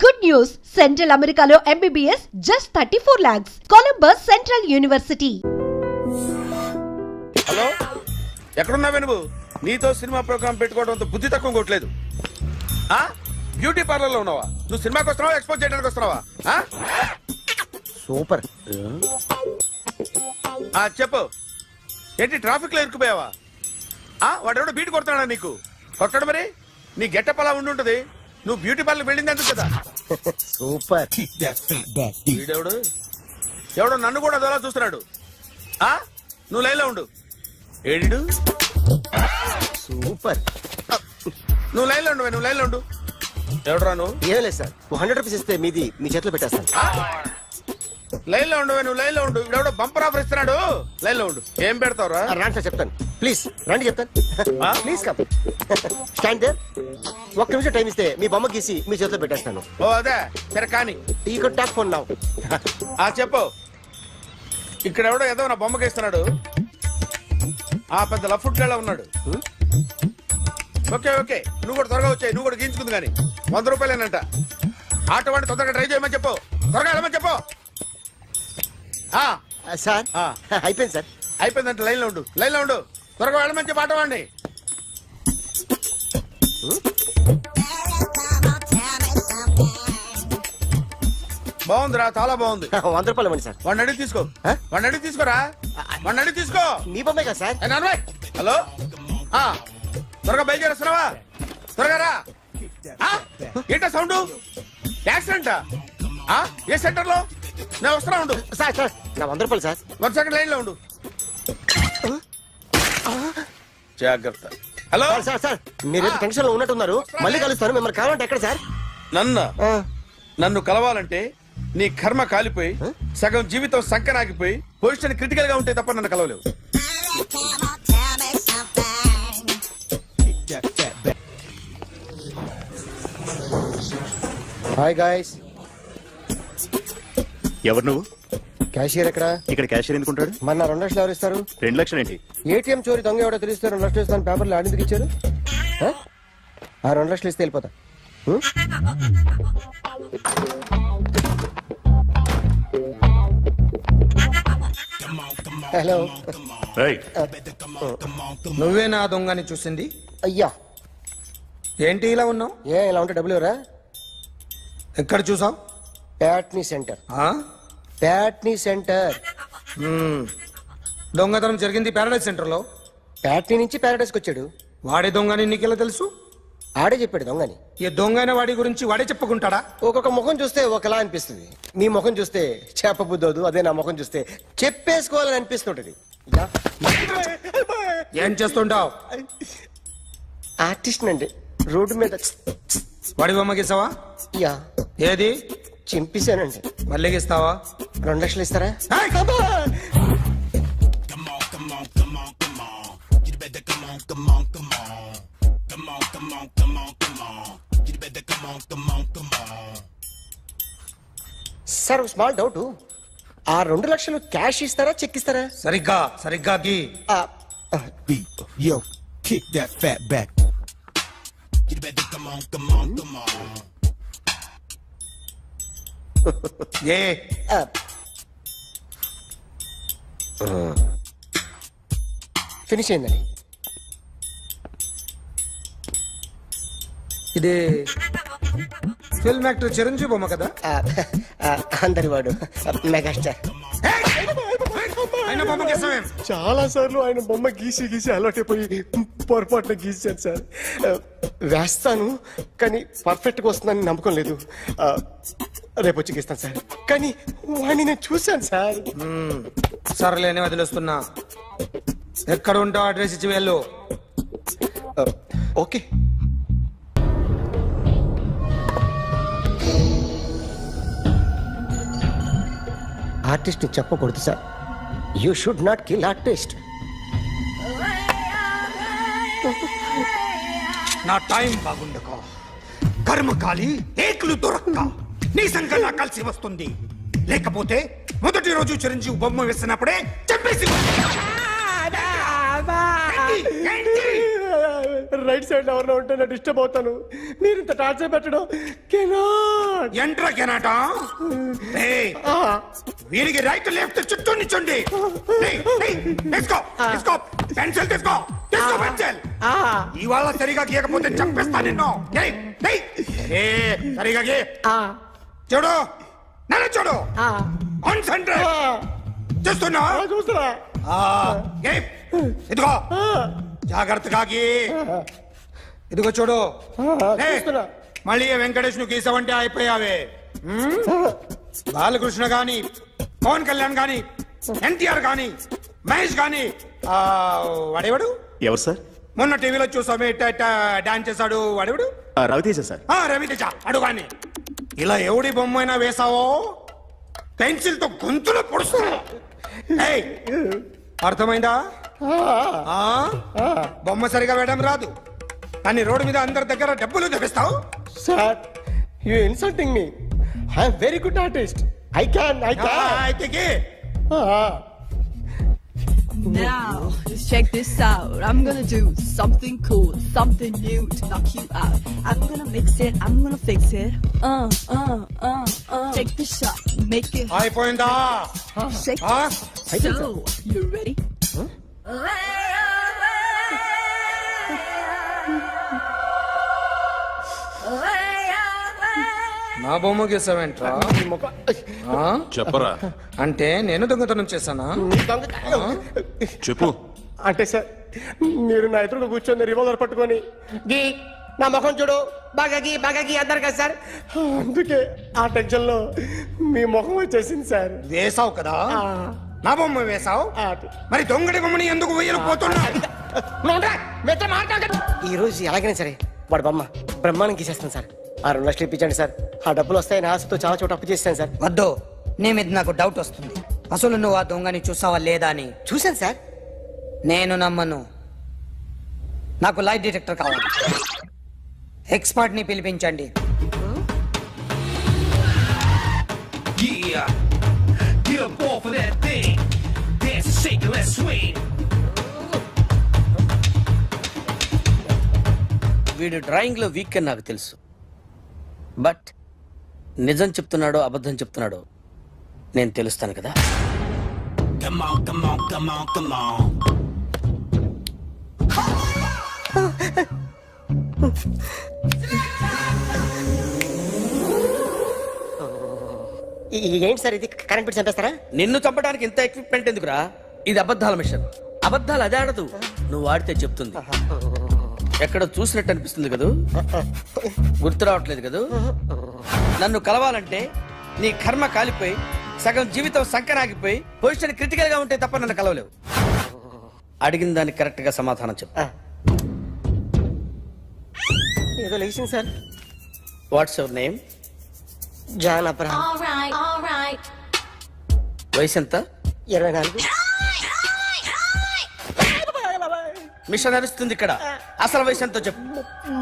Good news! Central Americano MBBS just 34 lakhs. Columbus Central University. Hello, ఎక్కడున్నావే నువ్వు? నీతో cinema programme పెట్టుకోవడంతో బుద్ధి తక్కువ కొట్టలేదు. బ్యూటీ పార్లర్ లో ఉన్నావా? నువ్వు సినిమాకి వస్తున్నావా, ఎక్స్పోజ్ చేయడానికి వస్తున్నావా? సూపర్. చెప్పు, ఏంటి ట్రాఫిక్ లో ఇరుక్కుపోయావా? వాడెవడో బీట్ కొడతాడా నీకు? కొట్టడు మరి. నీ గెట్టప్ అలా ఉండుంటది. నువ్వు బ్యూటీ పార్లర్ వెళ్ళింది ఎందుకు కదా? సూపర్. వీడెవడు? ఎవడో నన్ను కూడా అదోలా చూస్తున్నాడు. నువ్వు లైన్లో ఉండు. ఏడు సూపర్. నువ్వు లైన్లో ఉండు, నువ్వు లైన్లో ఉండు. ఎవడరా నువ్వు? ఏం లేదు సార్, 100 రూపీస్ ఇస్తే మీది మీ చేతిలో పెట్టేస్తాను. లైన్లో ఉండు, నువ్వు లైన్లో ఉండు. ఎవడో బంపర్ ఆఫర్ ఇస్తున్నాడు. లైన్లో ఉండు. ఏం పెడతావురా? రాండి సార్, చెప్తాను. ప్లీజ్ రండి, చెప్తాను. Please come. Stand there. ఒక్క నిమిషం టైం ఇస్తే మీ బొమ్మ గీసి మీ చేతిలో పెట్టేస్తాను. ఓ అదే సరే, కానీ ఈ కుడ్ టాక్ ఫోన్ నౌ. చెప్పు. ఇక్కడ ఎవడో ఏదో నా బొమ్మకి ఇస్తున్నాడు. పెద్ద లఫ్ట్ గళ్ళ ఉన్నాడు. ఓకే ఓకే, నువ్వు కూడా త్వరగా వచ్చాయి. నువ్వు కూడా గీంచుకుంది కానీ 100 రూపాయలేనంట. ఆటో వాడిని తొందరగా ట్రై చేయమని చెప్పు. త్వరగా వెళ్ళమని చెప్పు. సార్ అయిపోయింది సార్. అయిపోయిందంట. లైన్లో ఉండు, లైన్లో ఉండు. త్వరగా వెళ్ళమని చెప్పు ఆటో వాడిని. బాగుందిరా, చాలా బాగుంది. 100 రూపాయలు ఇవ్వండి సార్. వాడిని అడిగి తీసుకో. వాడిని అడిగి తీసుకోరా. వాడిని అడిగి తీసుకో. మీ బొమ్మే కదా సార్. హలో, త్వరగా బయలుదేరేస్తున్నావా? త్వరగా రా. ఏంటా సౌండ్? యాక్సిడెంటా? ఏ సెంటర్ లో? నేను వస్తున్నా ఉండు. సార్ సార్ నా 100 రూపాయలు సార్. 1 సెకండ్ లైన్ లో ఉండు. జాగ్రత్త. హలో సార్ సార్, మీరేదో టెన్షన్ లో ఉన్నట్టున్నారు. మళ్ళీ కలుస్తాను. మిమ్మల్ని కావాలంటే ఎక్కడ సార్? నన్ను కలవాలంటే నీ కర్మ కాలిపోయి సగం జీవితం సంకనాగిపోయి పొజిషన్ క్రిటికల్ గా ఉంటే తప్ప నన్ను కలవలేవు. Hi guys. ఎవరు నువ్వు? క్యాషియర్ ఎక్కడ? ఇక్కడ క్యాషియర్ ఎందుకుంటాడు? మన 2 లక్షలు ఎవరు ఇస్తారు? 2 లక్షలు ఏంటి? ఏటీఎం చోరీ దొంగ ఎవడో తెలిస్తే 2 లక్షలు ఇస్తాను పేపర్లు ఆడిందుకు ఇచ్చారు. 2 లక్షలు ఇస్తే వెళ్ళిపోతా. హలో. నువ్వే నా దొంగని చూసింది? అయ్యా, ఏంటి ఇలా ఉన్నావు? ఇలా ఉంటే డబ్బులు ఎవరా? ఎక్కడ చూసావు? ప్యాట్నీ సెంటర్. ప్యాట్నీ సెంటర్. దొంగతనం జరిగింది ప్యారడైజ్ సెంటర్ లో. ప్యాట్నీ నుంచి ప్యారడైజ్కి వచ్చాడు. వాడే దొంగని నీకెలా తెలుసు? ఆడే చెప్పాడు దొంగని. ఈ దొంగైన వాడి గురించి వాడే చెప్పుకుంటాడా? ఒక్కొక్క ముఖం చూస్తే ఒకలా అనిపిస్తుంది. మీ ముఖం చూస్తే చెప్పబుద్దోదు. అదే నా ముఖం చూస్తే చెప్పేసుకోవాలని అనిపిస్తుంటది. ఏం చేస్తుంటావు? ఆర్టిస్ట్ అండి. రోడ్డు మీద వాడి బొమ్మ గీసావా? యా. ఏది? చింపేశానండి. మళ్ళీ గీస్తావా? 2 లక్షలు ఇస్తారా? Sir small doubt. 2 లక్షలు క్యాష్ ఇస్తారా, చెక్ ఇస్తారా? సరిగ్గా గీ. Yo, kick that fat back. You better come on. A finish అయిందండి. ఇది ఫిల్మ్ యాక్టర్ చిరంజీవి బొమ్మ కదా? అందరి వాడు మెగాస్టార్. ఆయన బొమ్మ గీసావేం? చాలా సార్లు ఆయన బొమ్మ గీసి అలవాటైపోయి పొరపాటున గీసాను సార్. వేస్తాను కానీ పర్ఫెక్ట్ గా వస్తుందని నమ్మకం లేదు. రేపు వచ్చి గీస్తాను సార్. కానీ వాడిని నేను చూశాను సార్. సర్లేని వదిలేస్తున్నా. ఎక్కడ ఉంటావు అడ్రస్ ఇచ్చి వెళ్ళు. ఓకే. ఆర్టిస్ట్ చెప్పకూడదు sir. You should not kill artist. నా టైం బాగుండకో. కర్మకాలి ఏకులు దొరక్క నీ సంకల్లా కలిసి వస్తుంది. లేకపోతే మొదటి రోజు చిరంజీవి బొమ్మ వేసినప్పుడే చంపేసి రైట్ సైడ్ ఎవరిలో ఉంటే నేను డిస్టర్బ్ అవుతాను. మీరు ఇంత టార్చర్ పెట్టడం కెనాట్. ఎంట్రా కెనాట వీరికి రైట్ లెఫ్ట్ చుట్టూ నిచ్చండి. తీసుకో తీసుకో పెన్సిల్ తీసుకో తీసుకో పెన్సిల్. ఇవాళ సరిగా గీయకపోతే చంపేస్తా నిన్ను. సరిగా గీ. చూడు నన్ను చూడు. కాన్సంట్రేట్ చూస్తున్నా. చూస్తున్నా. ఇదిగో జాగ్రత్తగా గీ. ఇదిగో చూడు. చూస్తున్నా. మళ్ళీ వెంకటేష్ ను గీసావంటే అయిపోయావే. బాలకృష్ణ గాని పవన్ కళ్యాణ్ గాని ఎన్టీఆర్ గాని మహేష్ గాని వాడేవాడు ఎవరు సార్? మొన్న టీవీలో చూసామే డాన్స్ చేశాడు వాడేవాడు. రవితేజ సార్. రవితేజ అడుగాని. ఇలా ఎవడి బొమ్మ అయినా వేసావో పెన్సిల్ తో గొంతులో పొడుస్తున్నా. అర్థమైందా? బొమ్మ సరిగా వేయడం రాదు కానీ రోడ్డు మీద అందరి దగ్గర డబ్బులు తెప్పిస్తావు. Sir you insulting me. I'm very good artist. I can. అయితే గీ. Now, just check this out. I'm gonna do something cool, something new to knock you out. I'm gonna mix it, I'm gonna fix it. Take the shot, make it అయిపోయిందా? shake. So, you ready? నా బొమ్మ గీసావేంట్రా? చెప్పరా. అంటే నేను దొంగతనం చేశానా? చెప్పు. అంటే సార్ మీరు నా ఎదురుగా కూర్చొని రివాల్వర్ పట్టుకొని గీ నా ముఖం చూడు బాగా గీ అన్నారు కదా సార్. అందుకే ఆ టెన్షన్ లో మీ ముఖం వచ్చేసింది సార్. వేసావు కదా, నా బొమ్మ వేసావు. మరి దొంగడి బొమ్మని ఎందుకు వేయలేకపోతున్నా? ఈ రోజు ఎలాగైనా సరే వాడు బొమ్మ బ్రహ్మాండం గీసేస్తాను సార్. 6 లక్షలు ఇప్పించండి సార్. ఆ డబ్బులు వస్తాయని ఆశతో చాలా చోట అప్పు చేస్తాను సార్. వద్దు, నీ మీద నాకు డౌట్ వస్తుంది. అసలు నువ్వు ఆ దొంగని చూసావా లేదా అని. చూశాను సార్. నేను నమ్మను. నాకు లైట్ డిటెక్టర్ కావాలి. ఎక్స్పర్ట్ ని పిలిపించండి. Yeah, get up off of that thing. Dance and shake and let's swing. వీడు డ్రాయింగ్ లో వీక్ అని నాకు తెలుసు. బట్ నిజం చెప్తున్నాడో అబద్ధం చెప్తున్నాడో నేను తెలుస్తాను కదా. Come on, come on, come on, come on. ఏంటి సార్ ఇది? కరెంట్ బిల్ చంపేస్తారా? నిన్ను చంపడానికి ఇంత ఎక్విప్మెంట్ ఎందుకురా? ఇది అబద్ధాల మిషన్. అబద్ధాలు అదే ఆడదు, నువ్వు ఆడితే చెప్తుంది. ఎక్కడ చూసినట్టు అనిపిస్తుంది కదూ, గుర్తు రావట్లేదు కదూ. నన్ను కలవాలంటే నీ కర్మ కాలిపోయి సగం జీవితం సంకరాగిపోయి పొజిషన్ క్రిటికల్ గా ఉంటే తప్ప నన్ను కలవలేవు. అడిగిన దానికి కరెక్ట్ గా సమాధానం చెప్పు. ఏదో లేచింది sir. What's your name? John Abraham. వయసు ఎంత? 24. మిషన్ నడుస్తుంది ఇక్కడ. అసలు వయసు ఎంతో చెప్పు.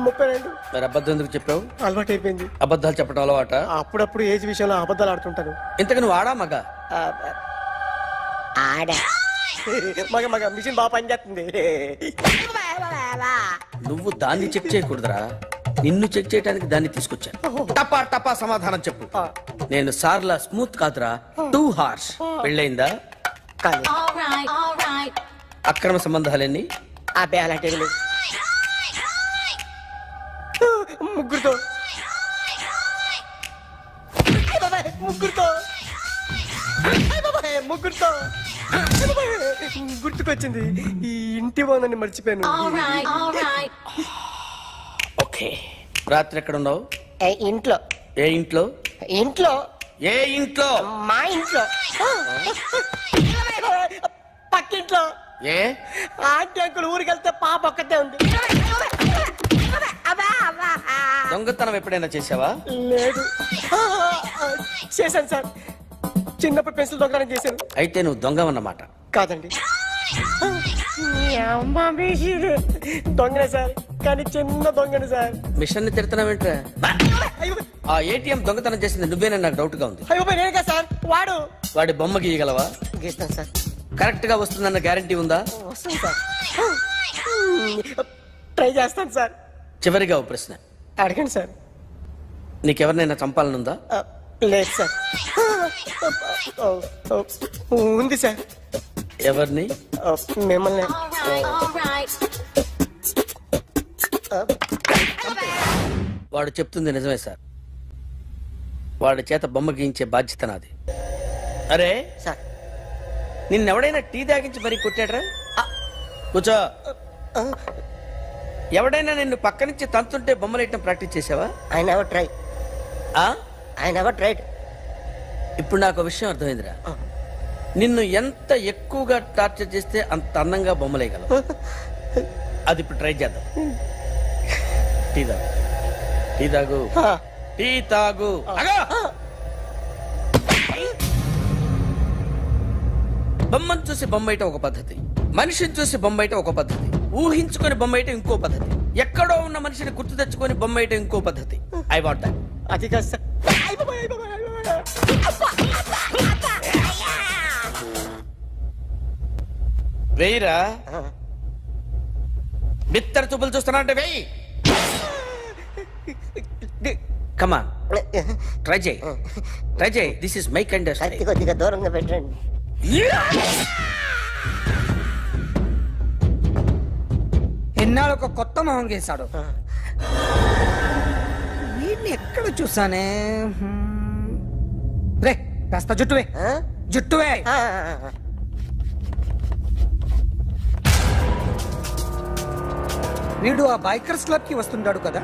32. మరి అబద్ధం ఎందుకు చెప్పావు? అలవాటు అయిపోయింది. అబద్ధాలు చెప్పడం అలవాట? అప్పుడప్పుడు ఏజ్ విషయంలో అబద్ధాలు ఆడుతుంటాను. ఇంతకు నువ్వు ఆడా మగ? ఆడా. మగ మిషన్ బాగా పనిచేస్తుంది. నువ్వు దాన్ని చెక్ చేయకూడదురా, నిన్ను చెక్ చేయడానికి దాన్ని తీసుకొచ్చాను. టపా టపా సమాధానం చెప్పు. నేను సార్లా స్మూత్ కాదురా, టూ హార్ష్. పెళ్ళయిందా? కానీ అక్రమ సంబంధాలన్నీ? అబ్బే అలాంటి ముగ్గురుతో ముగ్గురుతో గుర్తుకొచ్చింది. ఈ ఇంటి బాగుందని మర్చిపోయాను. ఓకే. రాత్రి ఎక్కడ ఉన్నావు? ఇంట్లో. ఏ ఇంట్లో? ఇంట్లో. ఏ ఇంట్లో? మా ఇంట్లో. పక్కింట్లో. ఏ ఆంటీ అంకుల్ ఊరికి వెళ్తే పాప ఒక్కతే ఉంది. దొంగతనం ఎప్పుడైనా చేసావా? లేదు. చేశాను సార్. చిన్నప్పుడు పెన్సిల్ దొంగతనం చేశాను. అయితే నువ్వు దొంగవన్నమాట. కాదండి, దొంగనే సార్, కానీ చిన్న దొంగనే సార్. మిషన్ ని తిడుతున్నావేంట్రా? ఆ ఏటీఎం దొంగతనం చేసింది నువ్వేనని నాకు డౌట్ గా ఉంది. అయ్యో నేనే కదా సార్. వాడు. వాడి బొమ్మ గీయగలవా? గీస్తాను సార్. కరెక్ట్ గా వస్తుందన్న గ్యారంటీ ఉందా? వస్తాను సార్. ట్రై చేస్తాను సార్. చివరిగా ఓ ప్రశ్న అడగండి సార్. నీకెవరినైనా చంపాలనుందా? లేదు సార్. ఉంది సార్. ఎవరిని? మిమ్మల్ని. వాడు చెప్తుంది నిజమే సార్. వాడి చేత బొమ్మ గీయించే బాధ్యత నాది. అరే సార్. నిన్నెవడైనా టీ తాగించి మరీ కొట్టాడ్రా? కూర్చో. ఎవడైనా నిన్ను పక్క నుంచి తంతుంటే బొమ్మలేయటం ప్రాక్టీస్ చేసావా? I never try. I never tried. ఇప్పుడు నాకు విషయం అర్థమైందిరా. నిన్ను ఎంత ఎక్కువగా టార్చర్ చేస్తే అంత అందంగా బొమ్మలేయగలవు. అది ఇప్పుడు ట్రై చేద్దాం. టీ తాగు. టీ తాగు. టీ తాగు. బొమ్మను చూసి బొమ్మేయటం ఒక పద్ధతి, మనిషిని చూసి బొమ్మేయటం ఒక పద్ధతి, ఊహించుకొని బొమ్మేయటం ఇంకో పద్ధతి, ఎక్కడో ఉన్న మనిషిని గుర్తు తెచ్చుకొని బొమ్మేయటం ఇంకో పద్ధతి. I want that. అది కాదు సార్. వెయ్యిరా. బిత్తర చూపులు చూస్తున్నా అంటే వెయ్యి. కమాన్, ట్రై చేయి. ట్రై చేయి. This is my kind of style. కొద్దిగా దూరంగా పెట్టండి. ఎన్నాళ్ళు ఒక కొత్త మొహం గీశాడు. వీడిని ఎక్కడ చూసానే? రే కాస్త జుట్టువే. జుట్టువే. వీడు ఆ బైకర్స్ క్లబ్ కి వస్తుంటాడు కదా.